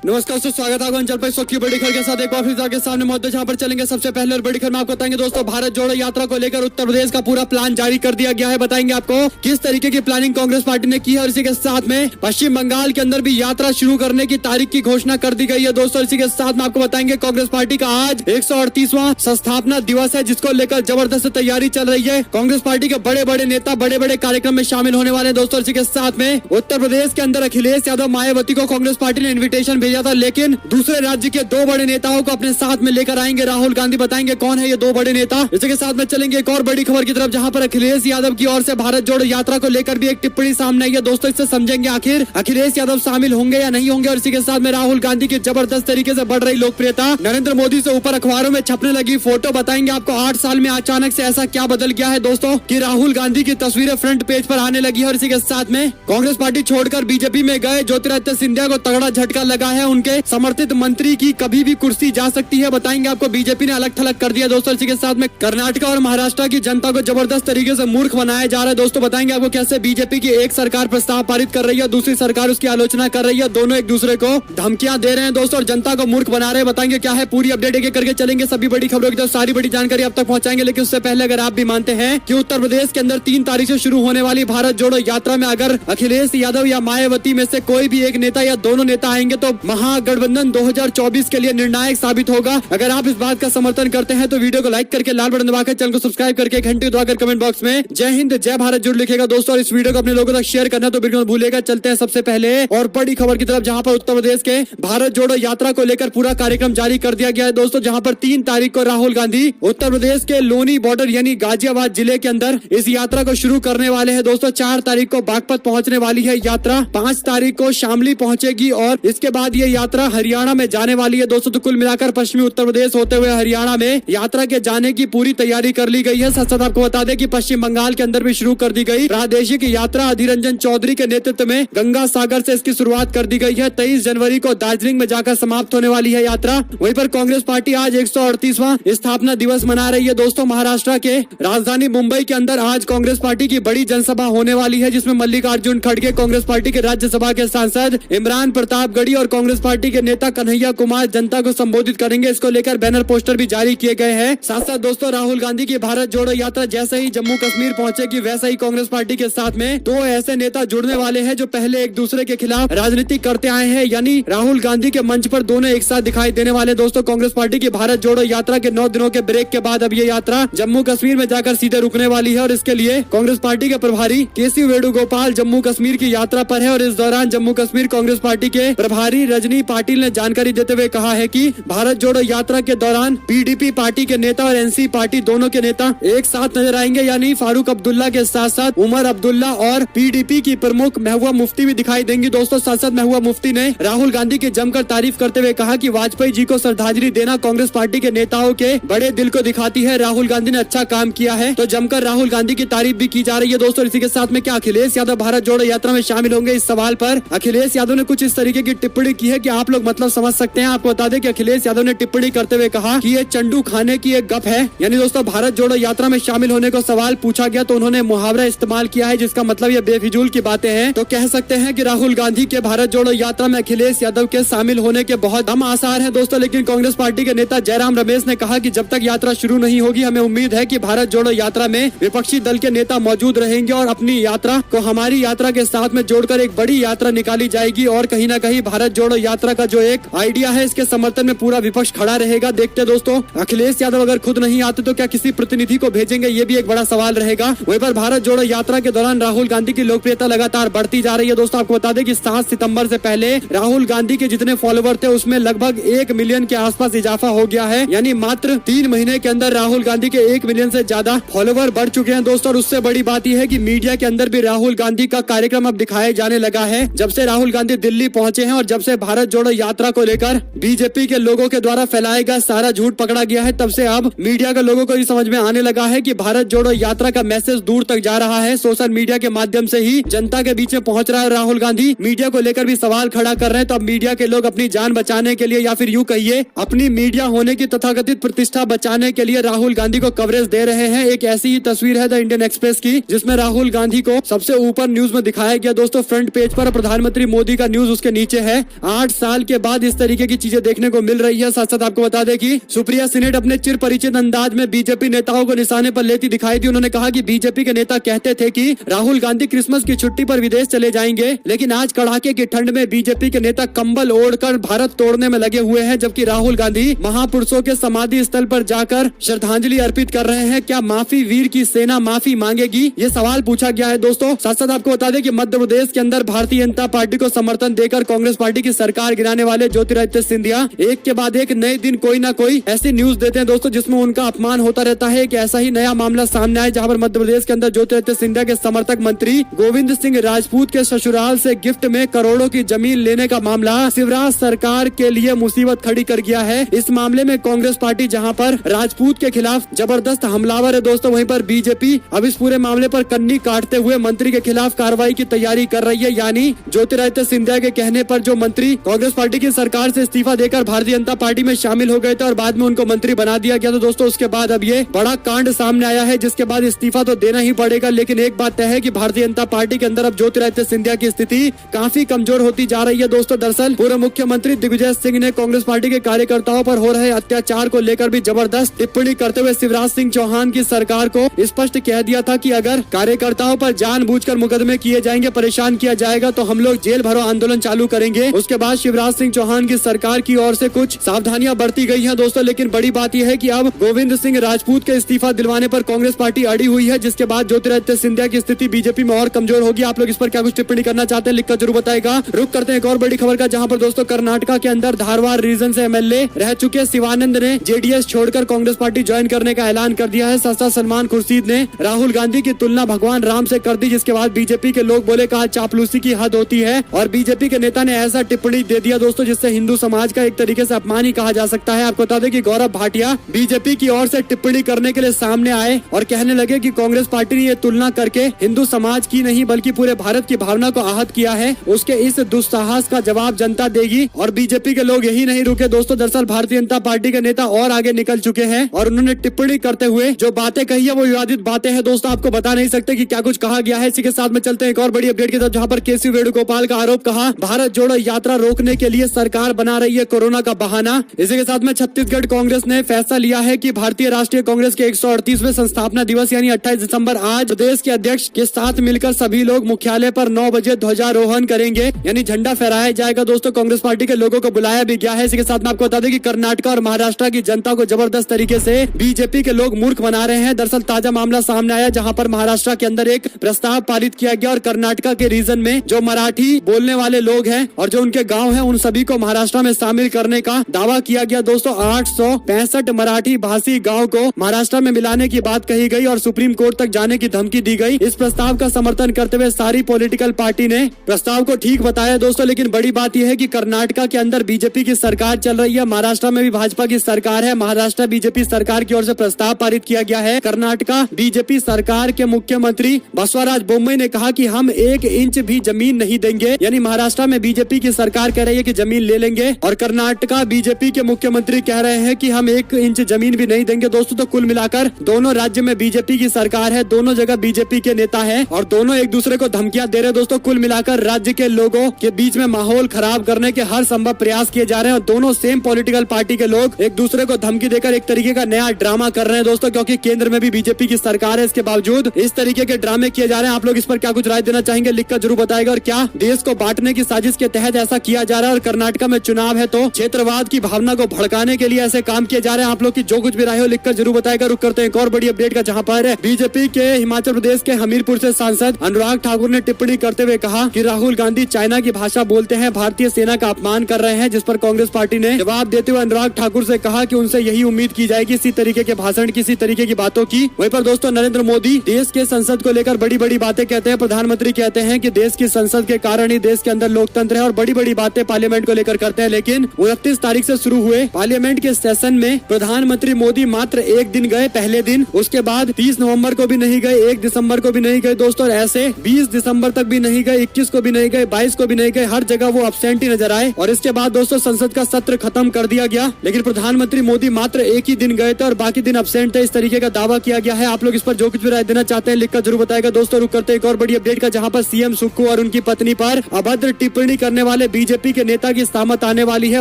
नमस्कार दोस्तों, स्वागत है अंचल पर की बड़ी खबर के साथ एक बार फिर आपके सामने मौजूद, जहां पर चलेंगे सबसे पहले और बड़ी खबर में आपको बताएंगे दोस्तों, भारत जोड़ो यात्रा को लेकर उत्तर प्रदेश का पूरा प्लान जारी कर दिया गया है। बताएंगे आपको किस तरीके की प्लानिंग कांग्रेस पार्टी ने की है और इसी के साथ में पश्चिम बंगाल के अंदर भी यात्रा शुरू करने की तारीख की घोषणा कर दी गई है दोस्तों। इसी के साथ में आपको बताएंगे कांग्रेस पार्टी का आज 138वां संस्थापना दिवस है, जिसको लेकर जबरदस्त तैयारी चल रही है। कांग्रेस पार्टी के बड़े बड़े नेता बड़े बड़े कार्यक्रम में शामिल होने वाले दोस्तों। इसी के साथ में उत्तर प्रदेश के अंदर अखिलेश यादव मायावती को कांग्रेस पार्टी ने इन्विटेशन भेजा था, लेकिन दूसरे राज्य के दो बड़े नेताओं को अपने साथ में लेकर आएंगे राहुल गांधी। बताएंगे कौन है ये दो बड़े नेता। इसी के साथ में चलेंगे एक और बड़ी खबर की तरफ, जहां पर अखिलेश यादव की ओर से भारत जोड़ो यात्रा को लेकर भी एक टिप्पणी सामने आई है दोस्तों। इससे समझेंगे आखिर अखिलेश यादव शामिल होंगे या नहीं होंगे। और इसी के साथ में राहुल गांधी की जबरदस्त तरीके से बढ़ रही लोकप्रियता, नरेंद्र मोदी से ऊपर अखबारों में छपने लगी फोटो। बताएंगे आपको 8 साल में अचानक से ऐसा क्या बदल गया है दोस्तों कि राहुल गांधी की तस्वीरें फ्रंट पेज पर आने लगी है। और इसी के साथ में कांग्रेस पार्टी छोड़कर बीजेपी में गए ज्योतिरादित्य सिंधिया को तगड़ा झटका लगा है। उनके समर्थित मंत्री की कभी भी कुर्सी जा सकती है। बताएंगे आपको बीजेपी ने अलग थलग कर दिया दोस्तों। इसी के साथ में कर्नाटक और महाराष्ट्र की जनता को जबरदस्त तरीके से मूर्ख बनाया जा रहा है दोस्तों। बताएंगे आपको कैसे बीजेपी की एक सरकार प्रस्ताव पारित कर रही है, दूसरी सरकार उसकी आलोचना कर रही है, दोनों एक दूसरे को धमकियां दे रहे हैं दोस्तों और जनता को मूर्ख बना रहे हैं। बताएंगे क्या है पूरी अपडेट एक करके चलेंगे, सभी बड़ी खबरों की तो सारी बड़ी जानकारी अब तक पहुंचाएंगे। लेकिन उससे पहले अगर आप भी मानते हैं कि उत्तर प्रदेश के अंदर 3 तारीख से शुरू होने वाली भारत जोड़ो यात्रा में अगर अखिलेश यादव या मायावती में से कोई भी एक नेता या दोनों नेता आएंगे तो महागठबंधन 2024 के लिए निर्णायक साबित होगा। अगर आप इस बात का समर्थन करते हैं तो वीडियो को लाइक करके लाल बटन दबाकर चैनल को सब्सक्राइब करके घंटी दबाकर कमेंट बॉक्स में जय हिंद जय भारत जरूर लिखेगा दोस्तों। और इस वीडियो को अपने लोगों तक शेयर करना तो बिल्कुल भूलेगा। चलते हैं सबसे पहले और बड़ी खबर की तरफ, जहां पर उत्तर प्रदेश के भारत जोड़ो यात्रा को लेकर पूरा कार्यक्रम जारी कर दिया गया है दोस्तों। जहां पर 3 तारीख को राहुल गांधी उत्तर प्रदेश के लोनी बॉर्डर यानी गाजियाबाद जिले के अंदर इस यात्रा को शुरू करने वाले हैं दोस्तों। 4 तारीख को बागपत पहुंचने वाली है यात्रा, 5 तारीख को शामली पहुंचेगी और इसके बाद ये यात्रा हरियाणा में जाने वाली है दोस्तों। तो कुल मिलाकर पश्चिमी उत्तर प्रदेश होते हुए हरियाणा में यात्रा के जाने की पूरी तैयारी कर ली गई है। साथ साथ आपको बता दें कि पश्चिम बंगाल के अंदर भी शुरू कर दी गई प्रादेशिक यात्रा अधीर रंजन चौधरी के नेतृत्व में गंगा सागर से इसकी शुरुआत कर दी गई है। 23 जनवरी को दार्जिलिंग में जाकर समाप्त होने वाली है यात्रा। वहीं पर कांग्रेस पार्टी आज 138वां स्थापना दिवस मना रही है दोस्तों। महाराष्ट्र के राजधानी मुंबई के अंदर आज कांग्रेस पार्टी की बड़ी जनसभा होने वाली है, जिसमें मल्लिकार्जुन खड़गे कांग्रेस पार्टी के राज्यसभा के सांसद इमरान प्रतापगढ़ी और कांग्रेस पार्टी के नेता कन्हैया कुमार जनता को संबोधित करेंगे। इसको लेकर बैनर पोस्टर भी जारी किए गए हैं। साथ साथ दोस्तों राहुल गांधी की भारत जोड़ो यात्रा जैसे ही जम्मू कश्मीर पहुंचेगी, वैसे ही कांग्रेस पार्टी के साथ में 2 ऐसे नेता जुड़ने वाले हैं जो पहले एक दूसरे के खिलाफ राजनीति करते आए हैं, यानी राहुल गांधी के मंच पर दोनों एक साथ दिखाई देने वाले दोस्तों। कांग्रेस पार्टी की भारत जोड़ो यात्रा के 9 दिनों के ब्रेक के बाद अब ये यात्रा जम्मू कश्मीर में जाकर सीधे रुकने वाली है और इसके लिए कांग्रेस पार्टी के प्रभारी केसी वेणुगोपाल जम्मू कश्मीर की यात्रा पर है। और इस दौरान जम्मू कश्मीर कांग्रेस पार्टी के प्रभारी रजनी पाटिल ने जानकारी देते हुए कहा है कि भारत जोड़ो यात्रा के दौरान पीडीपी पार्टी के नेता और एनसी पार्टी दोनों के नेता एक साथ नजर आएंगे, यानी फारूक अब्दुल्ला के साथ साथ उमर अब्दुल्ला और पीडीपी की प्रमुख महबूबा मुफ्ती भी दिखाई देंगी दोस्तों। सांसद महबूबा मुफ्ती ने राहुल गांधी की जमकर तारीफ करते हुए कहा कि वाजपेयी जी को श्रद्धांजलि देना कांग्रेस पार्टी के नेताओं के बड़े दिल को दिखाती है। राहुल गांधी ने अच्छा काम किया है, तो जमकर राहुल गांधी की तारीफ भी की जा रही है दोस्तों। इसी के साथ में क्या अखिलेश यादव भारत जोड़ो यात्रा में शामिल होंगे, इस सवाल पर अखिलेश यादव ने कुछ इस तरीके की टिप्पणी की है कि आप लोग मतलब समझ सकते हैं। आपको बता दें कि अखिलेश यादव ने टिप्पणी करते हुए कहा कि ये चंडू खाने की एक गप है, यानी दोस्तों भारत जोड़ो यात्रा में शामिल होने को सवाल पूछा गया तो उन्होंने मुहावरा इस्तेमाल किया है, जिसका मतलब ये बेफिजूल की बातें हैं। तो कह सकते हैं कि राहुल गांधी के भारत जोड़ो यात्रा में अखिलेश यादव के शामिल होने के बहुत कम आसार हैं दोस्तों। लेकिन कांग्रेस पार्टी के नेता जयराम रमेश ने कहा कि जब तक यात्रा शुरू नहीं होगी हमें उम्मीद है कि भारत जोड़ो यात्रा में विपक्षी दल के नेता मौजूद रहेंगे और अपनी यात्रा को हमारी यात्रा के साथ में जोड़कर एक बड़ी यात्रा निकाली जाएगी। और कहीं ना कहीं भारत जोड़ो यात्रा का जो एक आइडिया है, इसके समर्थन में पूरा विपक्ष खड़ा रहेगा। देखते दोस्तों, अखिलेश यादव अगर खुद नहीं आते तो क्या किसी प्रतिनिधि को भेजेंगे, ये भी एक बड़ा सवाल रहेगा। वहीं पर भारत जोड़ो यात्रा के दौरान राहुल गांधी की लोकप्रियता लगातार बढ़ती जा रही है दोस्तों। आपको बता दें कि 7 सितंबर से पहले राहुल गांधी के जितने फॉलोवर थे उसमें लगभग 1 मिलियन के आसपास इजाफा हो गया है, यानी मात्र 3 महीने के अंदर राहुल गांधी के 1 मिलियन से ज्यादा फॉलोवर बढ़ चुके हैं दोस्तों। और उससे बड़ी बात यह है कि मीडिया के अंदर भी राहुल गांधी का कार्यक्रम अब दिखाए जाने लगा है। जब से राहुल गांधी दिल्ली पहुंचे हैं और जब से भारत जोड़ो यात्रा को लेकर बीजेपी के लोगों के द्वारा फैलाया गया सारा झूठ पकड़ा गया है, तब से अब मीडिया के लोगों को ये समझ में आने लगा है कि भारत जोड़ो यात्रा का मैसेज दूर तक जा रहा है, सोशल मीडिया के माध्यम से ही जनता के बीच में पहुंच रहा है। राहुल गांधी मीडिया को लेकर भी सवाल खड़ा कर रहे हैं, तो अब मीडिया के लोग अपनी जान बचाने के लिए या फिर यूं कहिए अपनी मीडिया होने की तथाकथित प्रतिष्ठा बचाने के लिए राहुल गांधी को कवरेज दे रहे हैं। एक ऐसी ही तस्वीर है द इंडियन एक्सप्रेस की, जिसमें राहुल गांधी को सबसे ऊपर न्यूज में दिखाया गया दोस्तों फ्रंट पेज पर, प्रधानमंत्री मोदी का न्यूज उसके नीचे है। 8 साल के बाद इस तरीके की चीजें देखने को मिल रही है। साथ साथ आपको बता दें कि सुप्रिया सिनेट अपने चिर परिचित अंदाज में बीजेपी नेताओं को निशाने पर लेती दिखाई दी। उन्होंने कहा कि बीजेपी के नेता कहते थे कि राहुल गांधी क्रिसमस की छुट्टी पर विदेश चले जाएंगे, लेकिन आज कड़ाके की ठंड में बीजेपी के नेता कंबल ओढ़कर भारत तोड़ने में लगे हुए हैं, जबकि राहुल गांधी महापुरुषों के समाधि स्थल पर जाकर श्रद्धांजलि अर्पित कर रहे हैं। क्या माफी वीर की सेना माफी मांगेगी, ये सवाल पूछा गया है दोस्तों। साथ साथ आपको बता दें कि मध्य प्रदेश के अंदर भारतीय जनता पार्टी को समर्थन देकर कांग्रेस पार्टी की सरकार गिराने वाले ज्योतिरादित्य सिंधिया एक के बाद एक नए दिन कोई ना कोई ऐसी न्यूज देते हैं दोस्तों, जिसमें उनका अपमान होता रहता है। कि ऐसा ही नया मामला सामने आया, जहां पर मध्य प्रदेश के अंदर ज्योतिरादित्य सिंधिया के समर्थक मंत्री गोविंद सिंह राजपूत के ससुराल से गिफ्ट में करोड़ों की जमीन लेने का मामला शिवराज सरकार के लिए मुसीबत खड़ी कर गया है। इस मामले में कांग्रेस पार्टी जहां पर राजपूत के खिलाफ जबरदस्त हमलावर है दोस्तों, वहीं पर बीजेपी अब इस पूरे मामले पर कन्नी काटते हुए मंत्री के खिलाफ कार्रवाई की तैयारी कर रही है। यानी ज्योतिरादित्य सिंधिया के कहने पर जो मंत्री कांग्रेस पार्टी की सरकार से इस्तीफा देकर भारतीय जनता पार्टी में शामिल हो गए थे और बाद में उनको मंत्री बना दिया गया, तो दोस्तों उसके बाद अब ये बड़ा कांड सामने आया है, जिसके बाद इस्तीफा तो देना ही पड़ेगा। लेकिन एक बात तय है कि भारतीय जनता पार्टी के अंदर अब ज्योतिरादित्य सिंधिया की स्थिति काफी कमजोर होती जा रही है दोस्तों। दरअसल पूर्व मुख्यमंत्री दिग्विजय सिंह ने कांग्रेस पार्टी के कार्यकर्ताओं पर हो रहे अत्याचार को लेकर भी जबरदस्त टिप्पणी करते हुए शिवराज सिंह चौहान की सरकार को स्पष्ट कह दिया था कि अगर कार्यकर्ताओं पर जानबूझकर मुकदमे किए जाएंगे, परेशान किया जाएगा, तो हम लोग जेल भरो आंदोलन चालू करेंगे। उसके बाद शिवराज सिंह चौहान की सरकार की ओर से कुछ सावधानियां बरती गई हैं दोस्तों, लेकिन बड़ी बात यह है कि अब गोविंद सिंह राजपूत के इस्तीफा दिलवाने पर कांग्रेस पार्टी अड़ी हुई है, जिसके बाद ज्योतिरादित्य सिंधिया की स्थिति बीजेपी में और कमजोर होगी। आप लोग इस पर क्या कुछ टिप्पणी करना चाहते हैं, लिखकर जरूर बताएगा। रुक करते हैं एक और बड़ी खबर का, जहां पर दोस्तों कर्नाटका के अंदर धारवाड़ रीजन से एमएलए रह चुके शिवानंद ने जेडीएस छोड़कर कांग्रेस पार्टी ज्वाइन करने का ऐलान कर दिया है। साथ साथ सलमान खुर्शीद ने राहुल गांधी की तुलना भगवान राम से कर दी, जिसके बाद बीजेपी के लोग बोले कहा चापलूसी की हद होती है, और बीजेपी के नेता ने ऐसा टिप्पणी दे दिया दोस्तों, जिससे हिंदू समाज का एक तरीके से अपमान ही कहा जा सकता है। आपको बता दें कि गौरव भाटिया बीजेपी की ओर से टिप्पणी करने के लिए सामने आए और कहने लगे कि कांग्रेस पार्टी ने ये तुलना करके हिंदू समाज की नहीं बल्कि पूरे भारत की भावना को आहत किया है। उसके इस दुस्साहस का जवाब जनता देगी। और बीजेपी के लोग यही नहीं रुके दोस्तों, दरअसल भारतीय जनता पार्टी के नेता और आगे निकल चुके हैं और उन्होंने टिप्पणी करते हुए जो बातें कही है वो विवादित बातें हैं दोस्तों, आपको बता नहीं सकते कि क्या कुछ कहा गया है। इसी के साथ में चलते हैं एक और बड़ी अपडेट की तरफ, जहां पर केसी वेणुगोपाल का आरोप, कहा भारत जोड़ो यात्रा रोकने के लिए सरकार बना रही है कोरोना का बहाना। इसी के साथ में छत्तीसगढ़ कांग्रेस ने फैसला लिया है कि भारतीय राष्ट्रीय कांग्रेस के 138वें संस्थापना दिवस यानी 28 दिसंबर आज प्रदेश के अध्यक्ष के साथ मिलकर सभी लोग मुख्यालय पर 9 बजे ध्वजारोहण करेंगे, यानी झंडा फहराया जाएगा दोस्तों। कांग्रेस पार्टी के लोगों को बुलाया भी गया है। इसी के साथ में आपको बता दें कि कर्नाटक और महाराष्ट्र की जनता को जबरदस्त तरीके से बीजेपी के लोग मूर्ख बना रहे हैं। दरअसल ताजा मामला सामने आया, जहां पर महाराष्ट्र के अंदर एक प्रस्ताव पारित किया गया और कर्नाटक के रीजन में जो मराठी बोलने वाले लोग हैं और जो उनके गाँव है उन सभी को महाराष्ट्र में शामिल करने का दावा किया गया दोस्तों। 865 मराठी भाषी गाँव को महाराष्ट्र में मिलाने की बात कही गई और सुप्रीम कोर्ट तक जाने की धमकी दी गई। इस प्रस्ताव का समर्थन करते हुए सारी पॉलिटिकल पार्टी ने प्रस्ताव को ठीक बताया दोस्तों। लेकिन बड़ी बात यह है कि कर्नाटक के अंदर बीजेपी की सरकार चल रही है, महाराष्ट्र में भी भाजपा की सरकार है। महाराष्ट्र बीजेपी सरकार की ओर से प्रस्ताव पारित किया गया है। कर्नाटक बीजेपी सरकार के मुख्यमंत्री बसवराज बोम्मई ने कहा कि हम 1 इंच भी जमीन नहीं देंगे, यानी महाराष्ट्र में बीजेपी की सरकार कह रही है कि जमीन ले लेंगे और कर्नाटक बीजेपी के मुख्यमंत्री कह रहे हैं कि हम 1 इंच जमीन भी नहीं देंगे दोस्तों। तो कुल मिलाकर दोनों राज्य में बीजेपी की सरकार है, दोनों जगह बीजेपी के नेता है और दोनों एक दूसरे को धमकियां दे रहे हैं दोस्तों। कुल मिलाकर राज्य के लोगों के बीच में माहौल खराब करने के हर संभव प्रयास किए जा रहे हैं और दोनों सेम पॉलिटिकल पार्टी के लोग एक दूसरे को धमकी देकर एक तरीके का नया ड्रामा कर रहे हैं दोस्तों, क्योंकि केंद्र में भी बीजेपी की सरकार है। इसके बावजूद इस तरीके के ड्रामे किए जा रहे हैं। आप लोग इस पर क्या कुछ राय देना चाहेंगे, लिखकर जरूर बताएगा। और क्या देश को बांटने की साजिश के तहत ऐसा किया जा रहा है और कर्नाटक में चुनाव है तो क्षेत्रवाद की भावना को भड़काने के लिए ऐसे काम किए जा रहे हैं? आप लोग की जो कुछ भी राय हो लिखकर जरूर बताएगा। रुक करते हैं एक और बड़ी अपडेट का, जहां पर बीजेपी के हिमाचल प्रदेश के हमीरपुर से सांसद अनुराग ठाकुर ने टिप्पणी करते हुए कहा कि राहुल गांधी चाइना की भाषा बोलते हैं, भारतीय सेना का अपमान कर रहे हैं, जिस पर कांग्रेस पार्टी ने जवाब देते हुए अनुराग ठाकुर से कहा कि उनसे यही उम्मीद की जाएगी, इसी तरीके के भाषण, किसी तरीके की बातों की। वहीं पर दोस्तों नरेंद्र मोदी देश के संसद को लेकर बड़ी बड़ी बातें कहते हैं। प्रधानमंत्री कहते हैं कि देश की संसद के कारण ही देश के अंदर लोकतंत्र है और बड़ी बड़ी बातें पार्लियामेंट को लेकर करते हैं। लेकिन 29 तारीख से शुरू हुए पार्लियामेंट के सेशन में प्रधानमंत्री मोदी मात्र 1 दिन गए, पहले दिन, उसके बाद 30 नवंबर को भी नहीं गए, 1 दिसंबर को भी नहीं गए दोस्तों, और ऐसे 20 दिसंबर तक भी नहीं गए, 21 को भी नहीं गए, 22 को भी नहीं गए, हर जगह वो अब्सेंट ही नजर आए। और इसके बाद दोस्तों संसद का सत्र खत्म कर दिया गया, लेकिन प्रधानमंत्री मोदी मात्र 1 ही दिन गए थे और बाकी दिन अब्सेंट थे, इस तरीके का दावा किया गया है। आप लोग इस पर जो कुछ भी राय देना चाहते हैं लिखकर जरूर बताएगा दोस्तों। रुक करते एक और बड़ी अपडेट का, जहां पर सीएम सुक्खू और उनकी पत्नी पर अभद्र टिप्पणी करने वाले बीजेपी के नेता की सामत आने वाली है।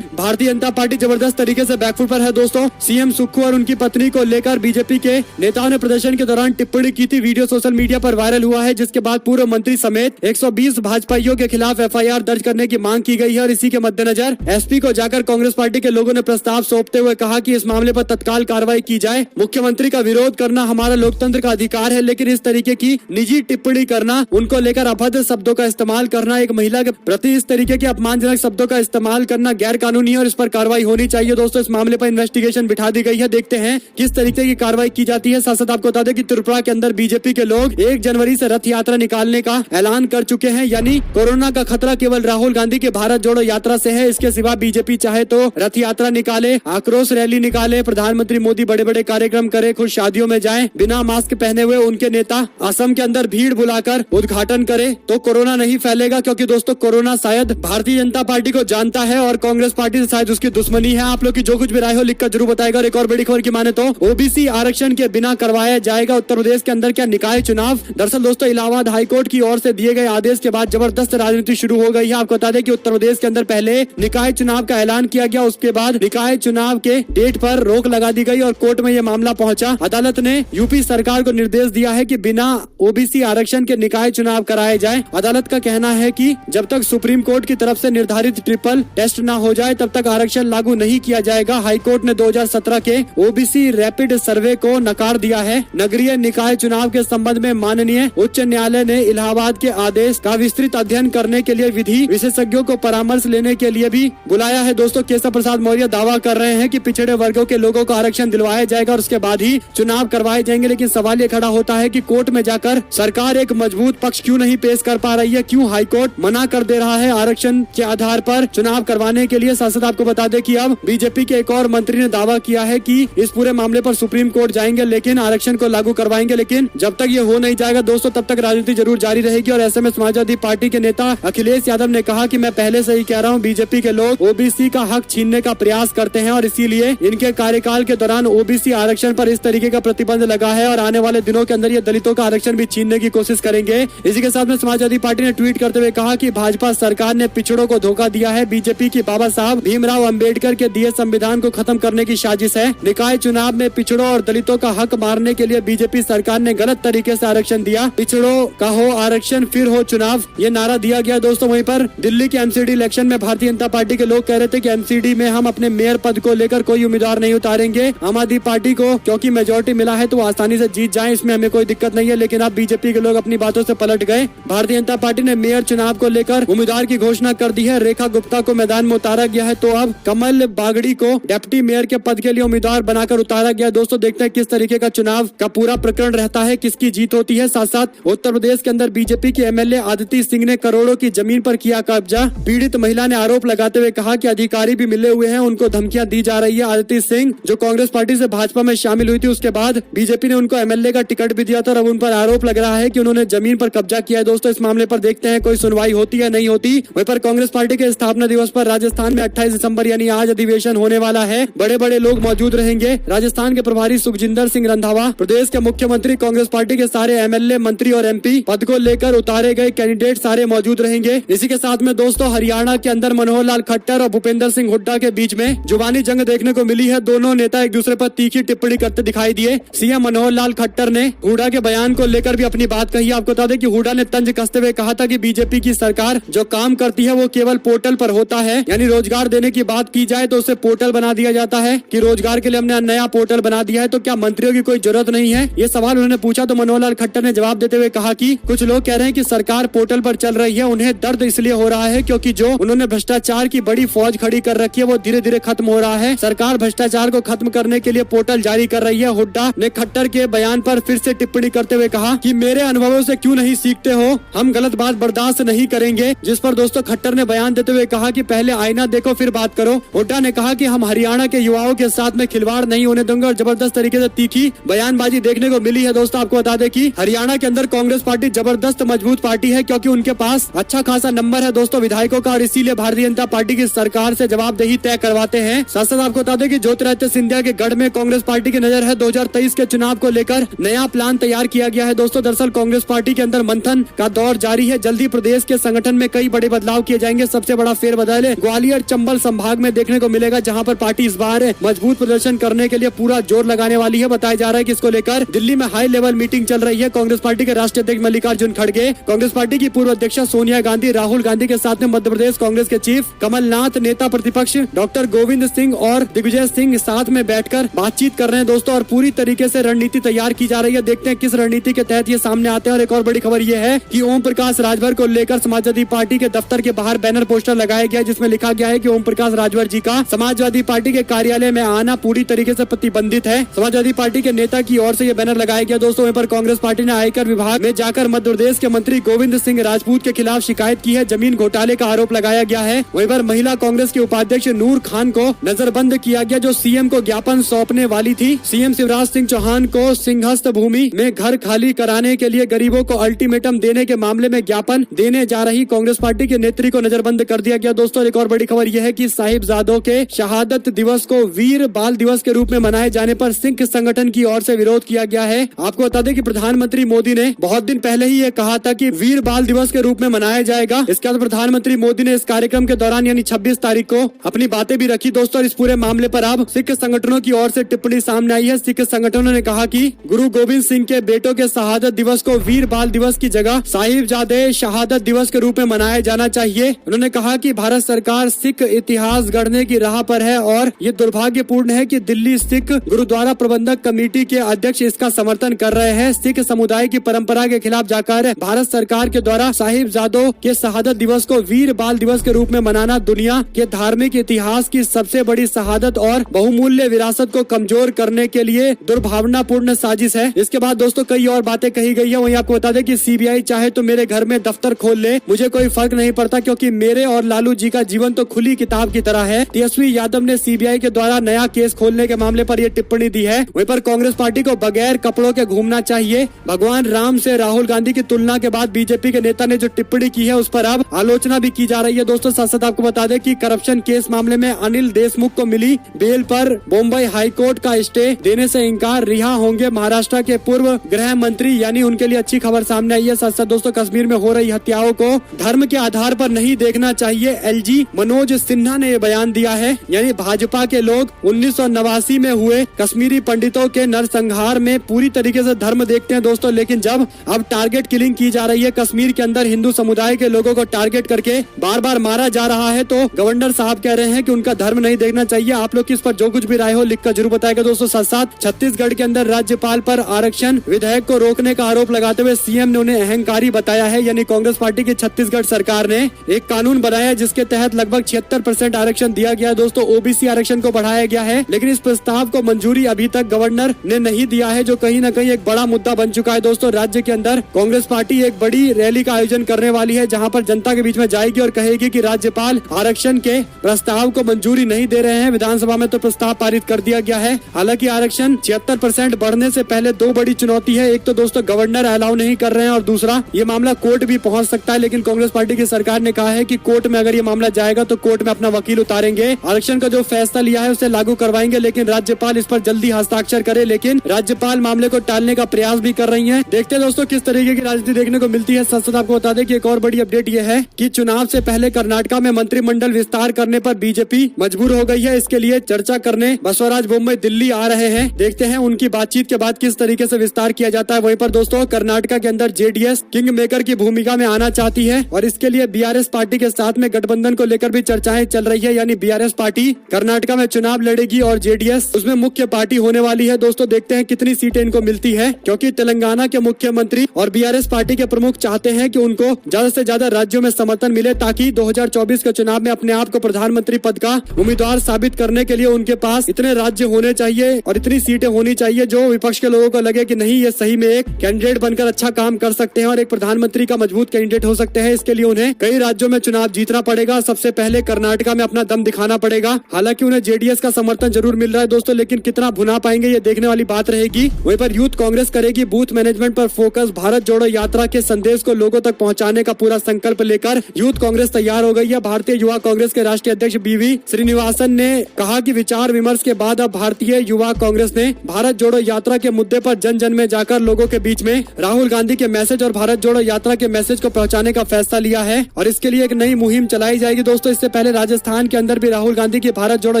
भारतीय जनता पार्टी जबरदस्त तरीके से बैकफुट पर है दोस्तों। सीएम सुक्खू और उनकी पत्नी को लेकर बीजेपी के नेताओं ने प्रदर्शन के दौरान टिप्पणी की थी। वीडियो सोशल मीडिया पर वायरल हुआ है, जिसके बाद पूर्व मंत्री समेत 120 भाजपाइयों के खिलाफ एफआईआर दर्ज करने की मांग की गई है। और इसी के मद्देनजर एसपी को जाकर कांग्रेस पार्टी के लोगों ने प्रस्ताव सौंपते हुए कहा कि इस मामले पर तत्काल कार्रवाई की जाए। मुख्यमंत्री का विरोध करना हमारा लोकतंत्र का अधिकार है, लेकिन इस तरीके की निजी टिप्पणी करना, उनको लेकर अभद्र शब्दों का इस्तेमाल करना, एक महिला के प्रति इस तरीके के अपमानजनक शब्दों का इस्तेमाल करना गैर कानूनी है और इस पर कार्रवाई होनी चाहिए। दोस्तों, इस मामले पर इन्वेस्टिगेशन बिठा दी गई है। देखते हैं किस तरीके की कार्रवाई की जाती है। साथ साथ आपको बता दें कि त्रिपुरा के अंदर बीजेपी के लोग 1 जनवरी से रथ यात्रा निकालने का ऐलान कर चुके हैं। यानी कोरोना का खतरा केवल राहुल गांधी के भारत जोड़ो यात्रा से है। इसके सिवा बीजेपी चाहे तो रथ यात्रा निकाले, आक्रोश रैली निकाले, प्रधानमंत्री मोदी बड़े बड़े कार्यक्रम करे, खुद शादियों में जाए, बिना मास्क पहने हुए उनके नेता असम के अंदर भीड़ बुलाकर उद्घाटन करे, तो कोरोना नहीं फैलेगा। क्योंकि दोस्तों, कोरोना शायद भारतीय जनता पार्टी को जानता है और कांग्रेस पार्टी से शायद उसकी दुश्मनी है। आप लोग की जो कुछ भी राय हो लिखकर जरूर बताएगा। और एक और बड़ी खबर की माने तो ओबीसी आरक्षण के बिना करवाया जाएगा उत्तर प्रदेश के अंदर क्या निकाय चुनाव। दरअसल दोस्तों, इलाहाबाद हाईकोर्ट की ओर से दिए गए आदेश के बाद जबरदस्त राजनीति शुरू हो गई है। आपको बता दें कि उत्तर प्रदेश के अंदर पहले निकाय चुनाव का ऐलान किया गया, उसके बाद निकाय चुनाव के डेट पर रोक लगा दी गई और कोर्ट में यह मामला पहुंचा। अदालत ने यूपी सरकार को निर्देश दिया है कि बिना ओबीसी आरक्षण के निकाय चुनाव कराए जाए। अदालत का कहना है कि जब तक सुप्रीम कोर्ट की तरफ से निर्धारित ट्रिपल टेस्ट न हो जाए तब तक आरक्षण लागू नहीं किया जाएगा। हाईकोर्ट ने 2017 के ओबीसी रैपिड सर्वे को नकार दिया है। नगरीय निकाय चुनाव के संबंध में माननीय उच्च न्यायालय ने इलाहाबाद के आदेश का विस्तृत अध्ययन करने के लिए विधि विशेषज्ञों को परामर्श लेने के लिए भी बुलाया है। दोस्तों, केशव प्रसाद मौर्य दावा कर रहे हैं कि पिछड़े वर्गों के लोगों को आरक्षण दिलवाया जाएगा और उसके बाद ही चुनाव करवाए जाएंगे। लेकिन सवाल ये खड़ा होता है कि कोर्ट में जाकर सरकार एक मजबूत पक्ष क्यों नहीं पेश कर पा रही है, क्यों हाईकोर्ट मना कर दे रहा है आरक्षण के आधार पर चुनाव करवाने के लिए। साथ साथ आपको बता दें कि अब बीजेपी के एक और मंत्री ने दावा किया है कि इस पूरे मामले पर सुप्रीम कोर्ट जाएंगे, लेकिन आरक्षण को लागू करवाएंगे। लेकिन जब तक ये हो नहीं जाएगा दोस्तों, तब तक राजनीति जरूर जारी रहेगी। और ऐसे में समाजवादी पार्टी के नेता अखिलेश यादव ने कहा कि मैं पहले से ही कह रहा हूँ, बीजेपी के लोग ओबीसी का हक छीनने का प्रयास करते हैं और इसीलिए इनके कार्यकाल के दौरान ओबीसी आरक्षण पर इस तरीके का प्रतिबंध लगा है और आने वाले दिनों के अंदर ये दलितों का आरक्षण भी छीनने की कोशिश करेंगे। इसी के साथ में समाजवादी पार्टी ने ट्वीट करते हुए कहा कि भाजपा सरकार ने पिछड़ों को धोखा दिया है। बीजेपी की बाबा साहब भीमराव अंबेडकर के दिए संविधान को खत्म करने की साजिश है। निकाय चुनाव में पिछड़ों और दलितों का हक मारने के लिए बीजेपी सरकार ने गलत तरीके से आरक्षण दिया। पिछड़ों का हो आरक्षण फिर हो चुनाव, ये नारा दिया गया दोस्तों। वहीं पर दिल्ली के एमसीडी इलेक्शन में भारतीय जनता पार्टी के लोग कह रहे थे कि एमसीडी में हम अपने मेयर पद को लेकर कोई उम्मीदवार नहीं उतारेंगे। आम आदमी पार्टी को क्योंकि मेजोरिटी मिला है तो वो आसानी से जीत जाए, इसमें हमें कोई दिक्कत नहीं है। लेकिन अब बीजेपी के लोग अपनी बातों से पलट गए। भारतीय जनता पार्टी ने मेयर चुनाव को लेकर उम्मीदवार की घोषणा कर दी है। रेखा गुप्ता को मैदान में उतारा गया है, तो अब कमल बागड़ी को डिप्टी मेयर के पद के लिए उम्मीदवार बनाकर उतारा गया। दोस्तों, देखते हैं किस तरीके का चुनाव का पूरा प्रकरण रहता है, किसकी जीत होती है। साथ साथ उत्तर प्रदेश के अंदर बीजेपी के एमएलए आदिति सिंह ने करोड़ों की जमीन पर किया कब्जा। पीड़ित महिला ने आरोप लगाते हुए कहा कि अधिकारी भी मिले हुए हैं, उनको धमकियां दी जा रही है। आदिति सिंह जो कांग्रेस पार्टी से भाजपा में शामिल हुई थी, उसके बाद बीजेपी ने उनको एमएलए का टिकट भी दिया था और अब उन पर आरोप लग रहा है कि उन्होंने जमीन पर कब्जा किया है। दोस्तों, इस मामले पर देखते हैं कोई सुनवाई होती है नहीं होती। वहीं पर कांग्रेस पार्टी के स्थापना दिवस पर राजस्थान में 28 दिसंबर यानी आज अधिवेशन होने वाला है। बड़े बड़े लोग मौजूद रहेंगे। राजस्थान के प्रभारी सुखजिंदर सिंह रंधावा, प्रदेश के मुख्यमंत्री, कांग्रेस पार्टी के सारे एमएलए, मंत्री और एमपी पद को लेकर उतारे गए कैंडिडेट सारे मौजूद रहेंगे। इसी के साथ में दोस्तों, हरियाणा के अंदर मनोहर लाल खट्टर और भूपेंद्र सिंह हुड्डा के बीच में जुबानी जंग देखने को मिली है। दोनों नेता एक दूसरे पर तीखी टिप्पणी करते दिखाई दिए। सीएम मनोहर लाल खट्टर ने हुड्डा के बयान को लेकर भी अपनी बात कही। आपको बता दें कि हुड्डा ने तंज कसते हुए कहा था कि बीजेपी की सरकार जो काम करती है वो केवल पोर्टल पर होता है, यानी रोजगार देने की बात की जाए तो उसे पोर्टल बना दिया जाता है कि रोजगार के लिए हमने नया पोर्टल बना दिया है, तो क्या मंत्रियों की कोई जरूरत नहीं है? ये सवाल उन्होंने पूछा तो मनोहर लाल खट्टर ने जवाब देते हुए कहा कि कुछ लोग कह रहे हैं कि सरकार पोर्टल पर चल रही है, उन्हें दर्द इसलिए हो रहा है क्योंकि जो उन्होंने भ्रष्टाचार की बड़ी फौज खड़ी कर रखी है वो धीरे धीरे खत्म हो रहा है। सरकार भ्रष्टाचार को खत्म करने के लिए पोर्टल जारी कर रही है। हुड्डा ने खट्टर के बयान पर फिर से टिप्पणी करते हुए कहा कि मेरे अनुभवों से क्यों नहीं सीखते हो, हम गलत बात बर्दाश्त नहीं करेंगे। जिस पर दोस्तों खट्टर ने बयान देते हुए कहा कि पहले आईना देखो फिर बात करो। हुड्डा ने कहा कि हम हरियाणा के युवाओं के साथ में खिलवाड़ नहीं होने देंगे और जबरदस्त तरीके से तीखी बयानबाजी देखने को मिली है। दोस्तों, आपको बता दें कि हरियाणा के अंदर कांग्रेस पार्टी जबरदस्त मजबूत पार्टी है क्योंकि उनके पास अच्छा खासा नंबर है दोस्तों विधायकों का, और इसीलिए भारतीय जनता पार्टी की सरकार से जवाबदेही तय करवाते हैं। साथ साथ आपको बता दें कि ज्योतिरादित्य सिंधिया के गढ़ में कांग्रेस पार्टी की नजर है। 2023 के चुनाव को लेकर नया प्लान तैयार किया गया है। दोस्तों, दरअसल कांग्रेस पार्टी के अंदर मंथन का दौर जारी है। जल्दी प्रदेश के संगठन में कई बड़े बदलाव किए जाएंगे। सबसे बड़ा फेरबदल ग्वालियर चंबल संभाग में देखने को मिलेगा, जहां पर पार्टी इस बार मजबूत प्रदर्शन करने के लिए पूरा जोर लगाने वाली है। बताया जा रहा है कि इसको लेकर दिल्ली में हाई लेवल मीटिंग चल रही है। कांग्रेस पार्टी के राष्ट्रीय अध्यक्ष मल्लिकार्जुन खड़गे, कांग्रेस पार्टी की पूर्व अध्यक्ष सोनिया गांधी, राहुल गांधी के साथ में मध्य प्रदेश कांग्रेस के चीफ कमलनाथ, नेता प्रतिपक्ष डॉक्टर गोविंद सिंह और दिग्विजय सिंह साथ में बैठकर बातचीत कर रहे हैं दोस्तों, और पूरी तरीके से रणनीति तैयार की जा रही है। देखते हैं किस रणनीति के तहत ये सामने आते हैं। और एक और बड़ी खबर ये है कि ओम प्रकाश राजभर को लेकर समाजवादी पार्टी के दफ्तर के बाहर बैनर पोस्टर लगाया गया, जिसमें लिखा गया है कि ओम प्रकाश राजभर जी का समाजवादी पार्टी के कार्यालय में आना पूरी तरीके से प्रतिबंधित है। समाजवादी पार्टी के नेता की ओर से ये बैनर लगाया गया दोस्तों। वहीं पर कांग्रेस पार्टी ने आयकर विभाग में जाकर मध्य प्रदेश के मंत्री गोविंद सिंह राजपूत के खिलाफ शिकायत की है। जमीन घोटाले का आरोप लगाया गया है। वहीं पर महिला कांग्रेस के उपाध्यक्ष नूर खान को नजरबंद किया गया, जो सीएम को ज्ञापन सौंपने वाली थी। सीएम शिवराज सिंह चौहान को सिंहस्थ भूमि में घर खाली कराने के लिए गरीबों को अल्टीमेटम देने के मामले में ज्ञापन देने जा रही कांग्रेस पार्टी के नेत्री को नजरबंद कर दिया गया दोस्तों। एक और बड़ी खबर यह है कि साहिबजादों के शहादत दिवस को वीर बाल दिवस के रूप में मनाए जाने पर सिख संगठन की ओर से विरोध किया गया है। आपको बता दें कि प्रधानमंत्री मोदी ने बहुत दिन पहले ही ये कहा था कि वीर बाल दिवस के रूप में मनाया जाएगा। इसके बाद प्रधानमंत्री मोदी ने इस कार्यक्रम के दौरान यानी 26 तारीख को अपनी बातें भी रखी दोस्तों। और इस पूरे मामले पर अब सिख संगठनों की ओर से टिप्पणी सामने आई है। सिख संगठनों ने कहा कि गुरु गोविंद सिंह के बेटों के शहादत दिवस को वीर बाल दिवस की जगह साहिबजादे शहादत दिवस के रूप में मनाया जाना चाहिए। उन्होंने कहा कि भारत सरकार सिख इतिहास गढ़ने की राह पर है और ये दुर्भाग्यपूर्ण है कि दिल्ली सिख गुरुद्वारा प्रबंधक कमेटी के अध्यक्ष इसका समर्थन कर रहे हैं। सिख समुदाय की परंपरा के खिलाफ जाकर भारत सरकार के द्वारा साहिबजादों के शहादत दिवस को वीर बाल दिवस के रूप में मनाना दुनिया के धार्मिक इतिहास की सबसे बड़ी शहादत और बहुमूल्य विरासत को कमजोर करने के लिए दुर्भावनापूर्ण साजिश है। इसके बाद दोस्तों कई और बातें कही गई है। वहीं आपको बता दें कि सीबीआई चाहे तो मेरे घर में दफ्तर खोल ले, मुझे कोई फर्क नहीं पड़ता, क्योंकि मेरे और लालू जी का जीवन तो खुली किताब की तरह है। तेजस्वी यादव ने सीबीआई के द्वारा नया केस खोलने के मामले पर यह टिप्पणी दी है। वहीं पर कांग्रेस पार्टी को बगैर कपड़ों के घूमना चाहिए। भगवान राम से राहुल गांधी की तुलना के बाद बीजेपी के नेता ने जो टिप्पणी की है उस पर अब आलोचना भी की जा रही है दोस्तों। साथ साथ आपको बता दें कि करप्शन केस मामले में अनिल देशमुख को मिली बेल पर बॉम्बे हाईकोर्ट का स्टे देने से इंकार, रिहा होंगे महाराष्ट्र के पूर्व गृह मंत्री, यानी उनके लिए अच्छी खबर सामने आई है। साथ साथ दोस्तों कश्मीर में हो रही हत्याओं को धर्म के आधार पर नहीं देखना चाहिए, एलजी मनोज सिन्हा ने ये बयान दिया है। यानी भाजपा के लोग 1989 में हुए कश्मीरी पंडितों के नरसंहार में पूरी तरीके से धर्म देखते हैं दोस्तों, लेकिन जब अब टारगेट किलिंग की जा रही है, कश्मीर के अंदर हिंदू समुदाय के लोगों को टारगेट करके बार बार मारा जा रहा है, तो गवर्नर साहब कह रहे हैं कि उनका धर्म नहीं देखना चाहिए। आप लोग इस पर जो कुछ भी राय हो लिखकर जरूर बताएगा दोस्तों। साथ साथ छत्तीसगढ़ के अंदर राज्यपाल पर आरक्षण विधेयक को रोकने का आरोप लगाते हुए सीएम ने उन्हें अहंकारी बताया है। यानी कांग्रेस पार्टी की छत्तीसगढ़ सरकार ने एक कानून बनाया जिसके तहत लगभग 76% आरक्षण दिया गया दोस्तों। ओबीसी आरक्षण को बढ़ाया गया है, लेकिन इस प्रस्ताव को मंजूरी अभी तक गवर्नर ने नहीं दिया है, जो कहीं न कहीं एक बड़ा मुद्दा बन चुका है दोस्तों। राज्य के अंदर कांग्रेस पार्टी एक बड़ी रैली का आयोजन करने वाली है, जहां पर जनता के बीच में जाएगी और कहेगी कि राज्यपाल आरक्षण के प्रस्ताव को मंजूरी नहीं दे रहे हैं। विधानसभा में तो प्रस्ताव पारित कर दिया गया है। हालांकि आरक्षण 76% बढ़ने से पहले दो बड़ी चुनौती है। एक तो दोस्तों गवर्नर अलाउ नहीं कर रहे हैं, और दूसरा ये मामला कोर्ट भी पहुंच सकता है। लेकिन कांग्रेस पार्टी की सरकार ने कहा है कि कोर्ट में अगर ये मामला जाएगा तो कोर्ट में अपना वकील उतारेंगे, आरक्षण का जो फैसला लिया है उसे लागू करवाएंगे, लेकिन राज्यपाल इस पर जल्दी हस्ताक्षर करे। लेकिन राज्यपाल मामले को टालने का प्रयास भी कर रही है। देखते हैं दोस्तों किस तरीके की राजनीति देखने को मिलती है। साथ साथ आपको बता दें कि एक और बड़ी अपडेट ये है कि चुनाव से पहले कर्नाटक में मंत्रिमंडल विस्तार करने पर बीजेपी मजबूर हो गई है। इसके लिए चर्चा करने बसवराज बोम्मई दिल्ली आ रहे हैं। देखते हैं उनकी बातचीत के बाद किस तरीके से विस्तार किया जाता है। वहीं पर दोस्तों कर्नाटक के अंदर जेडीएस किंग मेकर की भूमिका में आना चाहती है, और इसके लिए बीआरएस पार्टी के साथ में गठबंधन को लेकर भी चर्चाएं चल रही है। यानी बीआरएस पार्टी कर्नाटक में चुनाव लड़ेगी और जेडीएस उसमें मुख्य पार्टी होने वाली है दोस्तों। देखते हैं कितनी सीटें इनको मिलती है, क्योंकि तेलंगाना के मुख्यमंत्री और बीआरएस पार्टी के प्रमुख चाहते हैं कि उनको ज्यादा से ज्यादा राज्यों में समर्थन मिले, ताकि 2024 के चुनाव में अपने आप को प्रधानमंत्री पद का उम्मीदवार साबित करने के लिए उनके पास इतने राज्य होने चाहिए और इतनी सीटें होनी चाहिए जो विपक्ष के लोगों को लगे कि नहीं, ये सही में एक कैंडिडेट बनकर अच्छा काम कर सकते हैं और एक प्रधानमंत्री का मजबूत कैंडिडेट हो सकते हैं। इसके लिए उन्हें कई राज्यों में चुनाव जीतना पड़ेगा। सबसे पहले कर्नाटक में अपना दम दिखाना पड़ेगा। हालांकि उन्हें जेडीएस का समर्थन जरूर मिल रहा है दोस्तों, लेकिन कितना भुना पाएंगे ये देखने वाली बात रहेगी। वहीं पर यूथ कांग्रेस करेगी बूथ मैनेजमेंट पर फोकस। भारत जोड़ो यात्रा के संदेश को लोगों तक पहुंचाने का पूरा संकल्प लेकर यूथ कांग्रेस तैयार हो गई है। भारतीय युवा कांग्रेस के राष्ट्रीय अध्यक्ष बीवी श्रीनिवासन ने कहा कि विचार विमर्श के बाद अब भारतीय युवा कांग्रेस ने भारत जोड़ो यात्रा के मुद्दे पर जन जन में जाकर लोगों के बीच में राहुल गांधी के मैसेज और भारत जोड़ो यात्रा के मैसेज को पहुंचाने का फैसला लिया है। और इसके लिए एक नई मुहिम चलाई जाएगी दोस्तों। इससे पहले राजस्थान के अंदर भी राहुल गांधी की भारत जोड़ो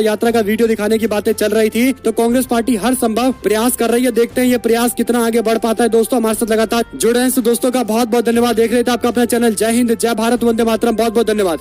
यात्रा का वीडियो दिखाने की बातें चल रही थी, तो कांग्रेस पार्टी हर संभव प्रयास कर रही है। देखते हैं ये प्रयास कितना आगे बढ़ पाता है। दोस्तों हमारे साथ लगातार जुड़े हैं, दोस्तों का बहुत बहुत धन्यवाद। देख रहे थे आपका अपना चैनल जय हिंद जय भारत वंदे मातरम। बहुत बहुत धन्यवाद।